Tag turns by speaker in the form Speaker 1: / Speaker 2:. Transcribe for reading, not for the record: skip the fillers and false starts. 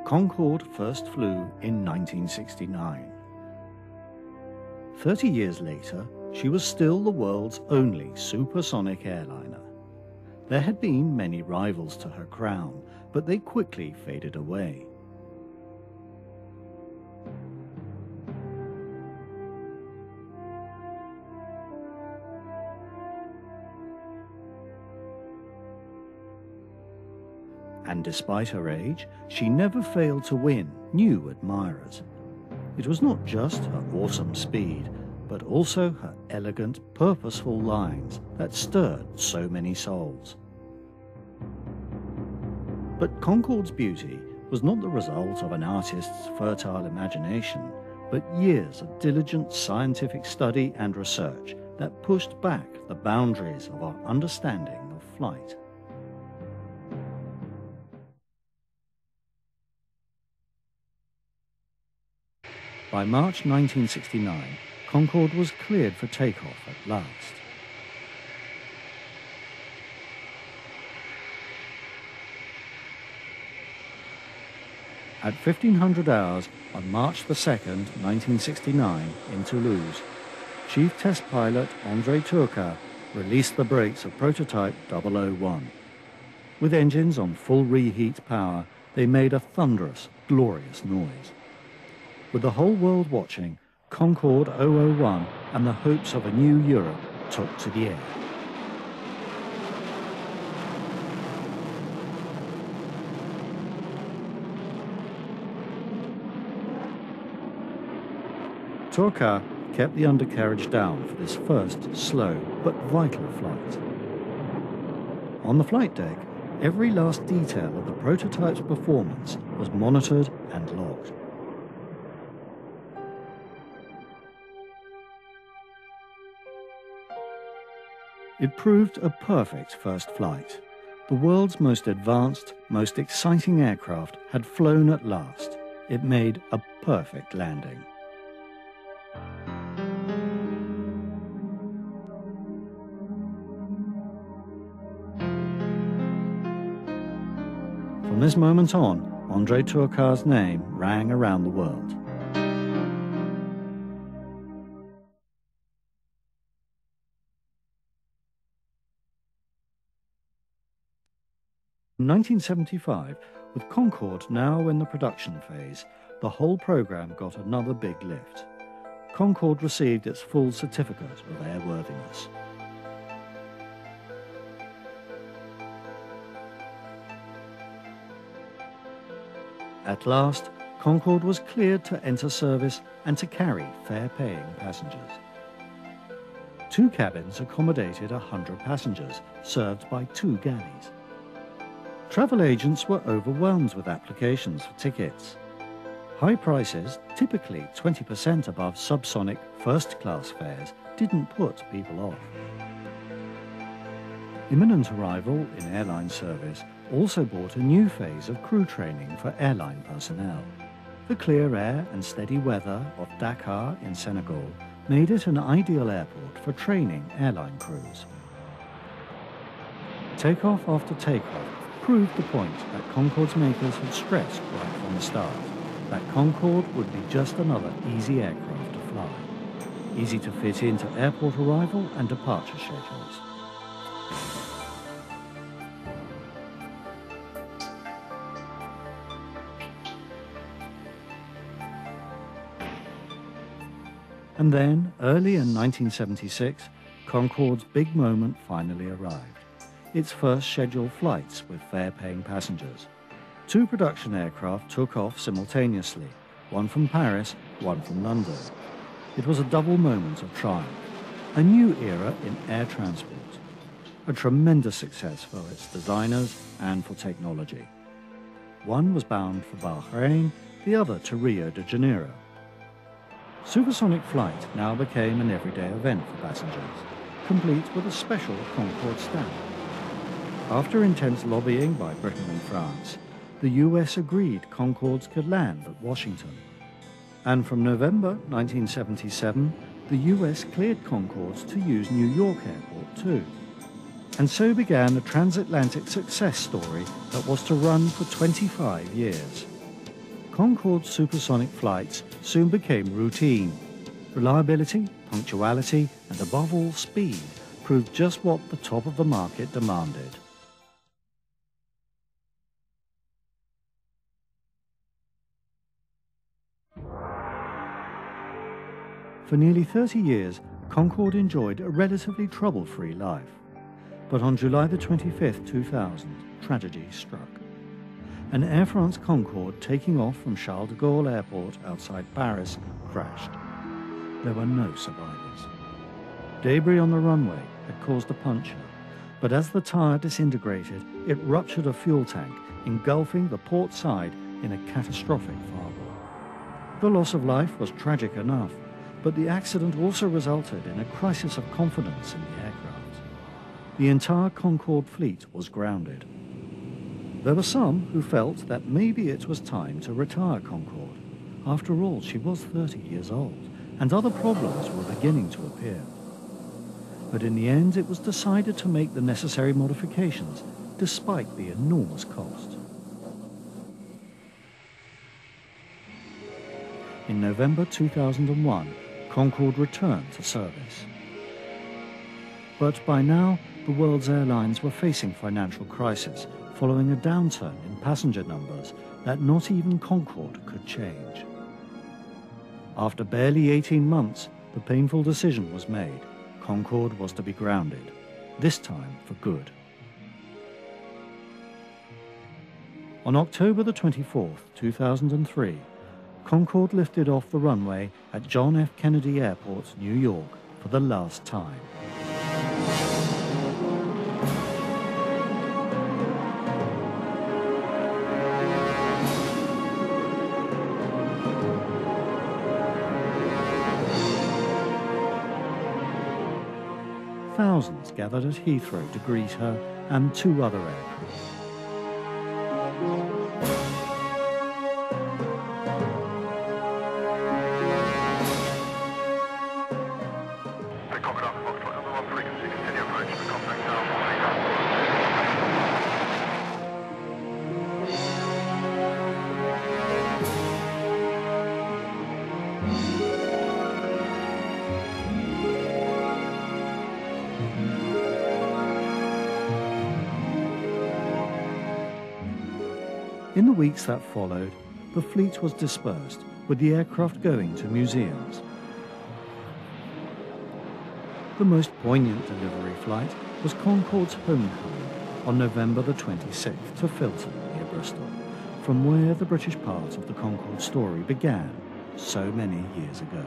Speaker 1: Concorde first flew in 1969. 30 years later, she was still the world's only supersonic airliner. There had been many rivals to her crown, but they quickly faded away. And despite her age, she never failed to win new admirers. It was not just her awesome speed, but also her elegant, purposeful lines that stirred so many souls. But Concorde's beauty was not the result of an artist's fertile imagination, but years of diligent scientific study and research that pushed back the boundaries of our understanding of flight. By March 1969, Concorde was cleared for takeoff at last. At 1500 hours on March 2nd, 1969, in Toulouse, Chief Test Pilot André Turcat released the brakes of prototype 001. With engines on full reheat power, they made a thunderous, glorious noise. With the whole world watching, Concorde 001 and the hopes of a new Europe took to the air. Turcat kept the undercarriage down for this first slow but vital flight. On the flight deck, every last detail of the prototype's performance was monitored and logged. It proved a perfect first flight. The world's most advanced, most exciting aircraft had flown at last. It made a perfect landing. From this moment on, André Turcat's name rang around the world. In 1975, with Concorde now in the production phase, the whole program got another big lift. Concorde received its full certificate of airworthiness. At last, Concorde was cleared to enter service and to carry fare-paying passengers. 2 cabins accommodated 100 passengers, served by 2 galleys. Travel agents were overwhelmed with applications for tickets. High prices, typically 20% above subsonic first-class fares, didn't put people off. Imminent arrival in airline service also brought a new phase of crew training for airline personnel. The clear air and steady weather of Dakar in Senegal made it an ideal airport for training airline crews. Takeoff after takeoff proved the point that Concorde's makers had stressed right from the start, that Concorde would be just another easy aircraft to fly, easy to fit into airport arrival and departure schedules. And then, early in 1976, Concorde's big moment finally arrived. Its first scheduled flights with fare-paying passengers. 2 production aircraft took off simultaneously, one from Paris, one from London. It was a double moment of triumph, a new era in air transport, a tremendous success for its designers and for technology. One was bound for Bahrain, the other to Rio de Janeiro. Supersonic flight now became an everyday event for passengers, complete with a special Concorde stamp. After intense lobbying by Britain and France, the US agreed Concordes could land at Washington. And from November 1977, the US cleared Concordes to use New York Airport too. And so began a transatlantic success story that was to run for 25 years. Concorde's supersonic flights soon became routine. Reliability, punctuality, and above all speed proved just what the top of the market demanded. For nearly 30 years, Concorde enjoyed a relatively trouble-free life. But on July the 25th, 2000, tragedy struck. An Air France Concorde taking off from Charles de Gaulle Airport outside Paris crashed. There were no survivors. Debris on the runway had caused a puncture, but as the tire disintegrated, it ruptured a fuel tank, engulfing the port side in a catastrophic fireball. The loss of life was tragic enough, but the accident also resulted in a crisis of confidence in the aircraft. The entire Concorde fleet was grounded. There were some who felt that maybe it was time to retire Concorde. After all, she was 30 years old, and other problems were beginning to appear. But in the end, it was decided to make the necessary modifications, despite the enormous cost. In November 2001, Concorde returned to service. But by now, the world's airlines were facing financial crisis following a downturn in passenger numbers that not even Concorde could change. After barely 18 months, the painful decision was made. Concorde was to be grounded, this time for good. On October the 24th, 2003, Concorde lifted off the runway at John F. Kennedy Airport, New York, for the last time. Thousands gathered at Heathrow to greet her and two other aircraft. In the weeks that followed, the fleet was dispersed, with the aircraft going to museums. The most poignant delivery flight was Concorde's homecoming on November the 26th to Filton, near Bristol, from where the British part of the Concorde story began so many years ago.